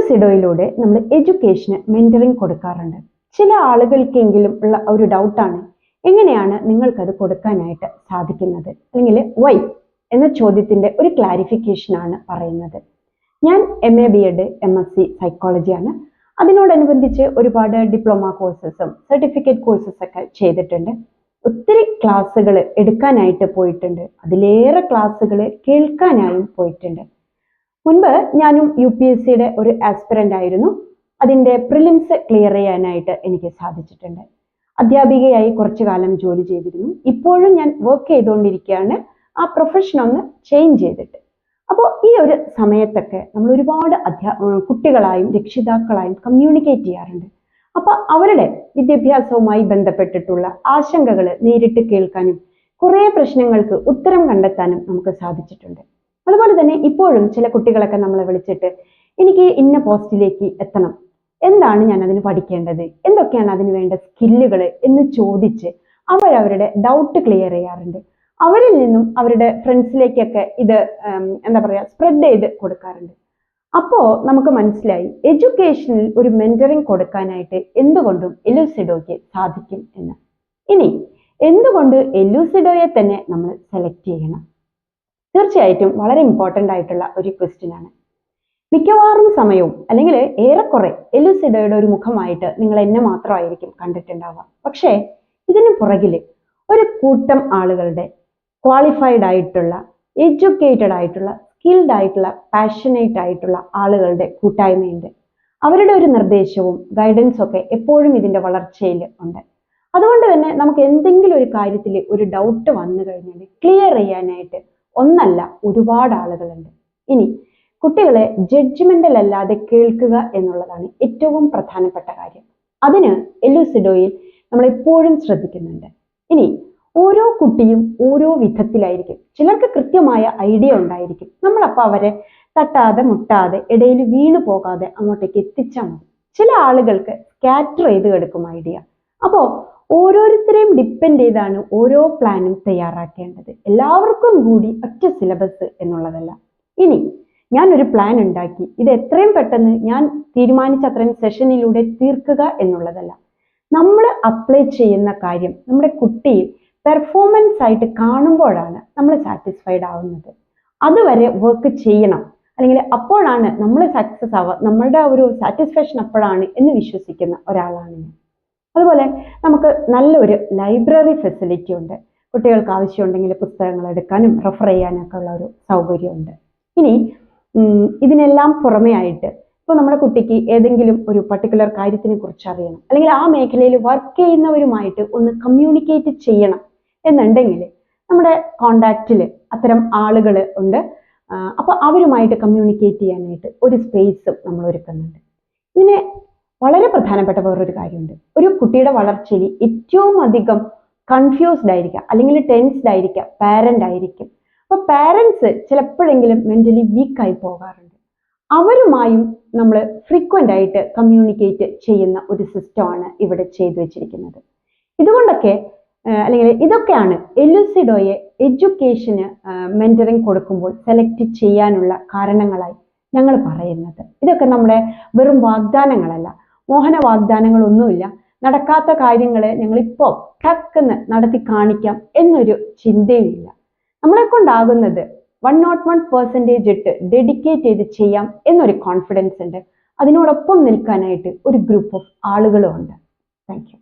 എലുസിഡോയിലൂടെ നമ്മൾ എഡ്യൂക്കേഷന് മെന്ററിങ് കൊടുക്കാറുണ്ട്. ചില ആളുകൾക്കെങ്കിലും ഉള്ള ഒരു ഡൗട്ടാണ്, എങ്ങനെയാണ് നിങ്ങൾക്കത് കൊടുക്കാനായിട്ട് സാധിക്കുന്നത്, അല്ലെങ്കിൽ വൈ എന്ന ചോദ്യത്തിന്റെ ഒരു ക്ലാരിഫിക്കേഷൻ ആണ് പറയുന്നത്. ഞാൻ MA BEd MSc സൈക്കോളജിയാണ്. അതിനോടനുബന്ധിച്ച് ഒരുപാട് ഡിപ്ലോമ കോഴ്സസും സർട്ടിഫിക്കറ്റ് കോഴ്സസ് ഒക്കെ ചെയ്തിട്ടുണ്ട്. ഒത്തിരി ക്ലാസ്സുകൾ എടുക്കാനായിട്ട് പോയിട്ടുണ്ട്, അതിലേറെ ക്ലാസ്സുകൾ കേൾക്കാനായും പോയിട്ടുണ്ട്. മുൻപ് ഞാനും UPSCയുടെ ഒരു ആസ്പിറന്റ് ആയിരുന്നു. അതിൻ്റെ പ്രിലിംസ് ക്ലിയർ ചെയ്യാനായിട്ട് എനിക്ക് സാധിച്ചിട്ടുണ്ട്. അധ്യാപികയായി കുറച്ചു കാലം ജോലി ചെയ്തിരുന്നു. ഇപ്പോഴും ഞാൻ വർക്ക് ചെയ്തുകൊണ്ടിരിക്കുകയാണ്, ആ പ്രൊഫഷൻ ഒന്ന് ചേഞ്ച് ചെയ്തിട്ട്. അപ്പോൾ ഈ ഒരു സമയത്തൊക്കെ നമ്മൾ ഒരുപാട് കുട്ടികളായും രക്ഷിതാക്കളായും കമ്മ്യൂണിക്കേറ്റ് ചെയ്യാറുണ്ട്. അപ്പോൾ അവരുടെ വിദ്യാഭ്യാസവുമായി ബന്ധപ്പെട്ടിട്ടുള്ള ആശങ്കകൾ നേരിട്ട് കേൾക്കാനും കുറേ പ്രശ്നങ്ങൾക്ക് ഉത്തരം കണ്ടെത്താനും നമുക്ക് സാധിച്ചിട്ടുണ്ട്. അതുപോലെ തന്നെ ഇപ്പോഴും ചില കുട്ടികളൊക്കെ നമ്മളെ വിളിച്ചിട്ട്, എനിക്ക് ഇന്ന പോസ്റ്റിലേക്ക് എത്തണം, എന്താണ് ഞാൻ അതിന് പഠിക്കേണ്ടത്, എന്തൊക്കെയാണ് അതിന് വേണ്ട സ്കില്ലുകൾ എന്ന് ചോദിച്ച് അവരവരുടെ ഡൗട്ട് ക്ലിയർ ചെയ്യാറുണ്ട്. അവരിൽ നിന്നും അവരുടെ ഫ്രണ്ട്സിലേക്കൊക്കെ ഇത് സ്പ്രെഡ് ചെയ്ത് കൊടുക്കാറുണ്ട്. അപ്പോൾ നമുക്ക് മനസ്സിലായി എഡ്യൂക്കേഷനിൽ ഒരു മെന്ററിങ് കൊടുക്കാനായിട്ട് എന്തുകൊണ്ടും എലുസിഡോയ്ക്ക് സാധിക്കും എന്ന്. ഇനി എന്തുകൊണ്ട് എലുസിഡോയെ തന്നെ നമ്മൾ സെലക്ട് ചെയ്യണം? തീർച്ചയായിട്ടും വളരെ ഇമ്പോർട്ടൻ്റ് ആയിട്ടുള്ള ഒരു ക്വസ്റ്റ്യൻ ആണ്. മിക്കവാറും സമയവും അല്ലെങ്കിൽ ഏറെക്കുറെ എലുസിഡോയുടെ ഒരു മുഖമായിട്ട് നിങ്ങൾ എന്നെ മാത്രമായിരിക്കും കണ്ടിട്ടുണ്ടാവുക. പക്ഷേ ഇതിന് പുറകിൽ ഒരു കൂട്ടം ആളുകളുടെ ക്വാളിഫൈഡ് ആയിട്ടുള്ള, എഡ്യൂക്കേറ്റഡ് ആയിട്ടുള്ള, സ്കിൽഡ് ആയിട്ടുള്ള, പാഷനേറ്റ് ആയിട്ടുള്ള ആളുകളുടെ കൂട്ടായ്മയുണ്ട്. അവരുടെ ഒരു നിർദ്ദേശവും ഗൈഡൻസും ഒക്കെ എപ്പോഴും ഇതിൻ്റെ വളർച്ചയിൽ ഉണ്ട്. അതുകൊണ്ട് തന്നെ നമുക്ക് എന്തെങ്കിലും ഒരു കാര്യത്തിൽ ഒരു ഡൗട്ട് വന്നു കഴിഞ്ഞാൽ ക്ലിയർ ചെയ്യാനായിട്ട് ഒന്നല്ല ഒരുപാട് ആളുകളുണ്ട്. ഇനി കുട്ടികളെ ജഡ്ജ്മെന്റൽ അല്ലാതെ കേൾക്കുക എന്നുള്ളതാണ് ഏറ്റവും പ്രധാനപ്പെട്ട കാര്യം. അതിന് എലുസിഡോയിൽ നമ്മൾ എപ്പോഴും ശ്രദ്ധിക്കുന്നുണ്ട്. ഇനി ഓരോ കുട്ടിയും ഓരോ വിധത്തിലായിരിക്കും. ചിലർക്ക് കൃത്യമായ ഐഡിയ ഉണ്ടായിരിക്കും, നമ്മളപ്പോൾ അവരെ തട്ടാതെ മുട്ടാതെ ഇടയിൽ വീണു പോകാതെ അങ്ങോട്ടേക്ക് എത്തിച്ചാൽ മതി. ചില ആളുകൾക്ക് സ്കാറ്റർ ചെയ്ത് കിടക്കും ഐഡിയ. അപ്പോൾ ഓരോരുത്തരെയും ഡിപ്പെൻഡ് ചെയ്താണ് ഓരോ പ്ലാനും തയ്യാറാക്കേണ്ടത്. എല്ലാവർക്കും കൂടി ഒറ്റ സിലബസ് എന്നുള്ളതല്ല. ഇനി ഞാനൊരു പ്ലാൻ ഉണ്ടാക്കി, ഇത് എത്രയും പെട്ടെന്ന് ഞാൻ തീരുമാനിച്ച അത്രയും സെഷനിലൂടെ തീർക്കുക എന്നുള്ളതല്ല. നമ്മൾ അപ്ലൈ ചെയ്യുന്ന കാര്യം നമ്മുടെ കുട്ടിയിൽ പെർഫോമൻസ് ആയിട്ട് കാണുമ്പോഴാണ് നമ്മൾ സാറ്റിസ്ഫൈഡ് ആവുന്നത്. അതുവരെ വർക്ക് ചെയ്യണം, അല്ലെങ്കിൽ അപ്പോഴാണ് നമ്മൾ സക്സസ് ആവുക, നമ്മളുടെ ഒരു സാറ്റിസ്ഫാക്ഷൻ അപ്പോഴാണ് എന്ന് വിശ്വസിക്കുന്ന ഒരാളാണ് ഞാൻ. അതുപോലെ നമുക്ക് നല്ലൊരു ലൈബ്രറി ഫെസിലിറ്റി ഉണ്ട്. കുട്ടികൾക്ക് ആവശ്യമുണ്ടെങ്കിൽ പുസ്തകങ്ങൾ എടുക്കാനും റെഫർ ചെയ്യാനൊക്കെ ഉള്ള ഒരു സൗകര്യമുണ്ട്. ഇനി ഇതിനെല്ലാം പുറമെ ആയിട്ട് ഇപ്പോൾ നമ്മുടെ കുട്ടിക്ക് ഏതെങ്കിലും ഒരു പർട്ടിക്കുലർ കാര്യത്തിനെ കുറിച്ച് അറിയണം, അല്ലെങ്കിൽ ആ മേഖലയിൽ വർക്ക് ചെയ്യുന്നവരുമായിട്ട് ഒന്ന് കമ്മ്യൂണിക്കേറ്റ് ചെയ്യണം എന്നുണ്ടെങ്കിൽ നമ്മുടെ കോണ്ടാക്റ്റിൽ അത്തരം ആളുകൾ ഉണ്ട്. അപ്പോൾ അവരുമായിട്ട് കമ്മ്യൂണിക്കേറ്റ് ചെയ്യാനായിട്ട് ഒരു സ്പേസും നമ്മൾ ഒരുക്കുന്നുണ്ട്. ഇതിന് വളരെ പ്രധാനപ്പെട്ട വേറൊരു കാര്യമുണ്ട്. ഒരു കുട്ടിയുടെ വളർച്ചയിൽ ഏറ്റവും അധികം കൺഫ്യൂസ്ഡ് ആയിരിക്കുക, അല്ലെങ്കിൽ ടെൻസ്ഡ് ആയിരിക്കുക പാരന്റ് ആയിരിക്കും. അപ്പോൾ പാരൻസ് ചിലപ്പോഴെങ്കിലും മെന്റലി വീക്കായി പോകാറുണ്ട്. അവരുമായും നമ്മൾ ഫ്രീക്വൻ്റ് ആയിട്ട് കമ്മ്യൂണിക്കേറ്റ് ചെയ്യുന്ന ഒരു സിസ്റ്റമാണ് ഇവിടെ ചെയ്തു വെച്ചിരിക്കുന്നത്. ഇതുകൊണ്ടൊക്കെ അല്ലെങ്കിൽ ഇതൊക്കെയാണ് എലുസിഡോയെ എഡ്യൂക്കേഷന് മെന്ററിങ് കൊടുക്കുമ്പോൾ സെലക്ട് ചെയ്യാനുള്ള കാരണങ്ങളായി ഞങ്ങൾ പറയുന്നത്. ഇതൊക്കെ നമ്മുടെ വെറും വാഗ്ദാനങ്ങളല്ല, മോഹന വാഗ്ദാനങ്ങളൊന്നുമില്ല. നടക്കാത്ത കാര്യങ്ങൾ ഞങ്ങളിപ്പോൾ ടക്കെന്ന് നടത്തി കാണിക്കാം എന്നൊരു ചിന്തയുമില്ല. നമ്മളെ കൊണ്ടാകുന്നത് 101% ഇട്ട് ഡെഡിക്കേറ്റ് ചെയ്ത് ചെയ്യാം എന്നൊരു കോൺഫിഡൻസ് ഉണ്ട്. അതിനോടൊപ്പം നിൽക്കാനായിട്ട് ഒരു ഗ്രൂപ്പ് ഓഫ് ആളുകളും ഉണ്ട്. Thank you.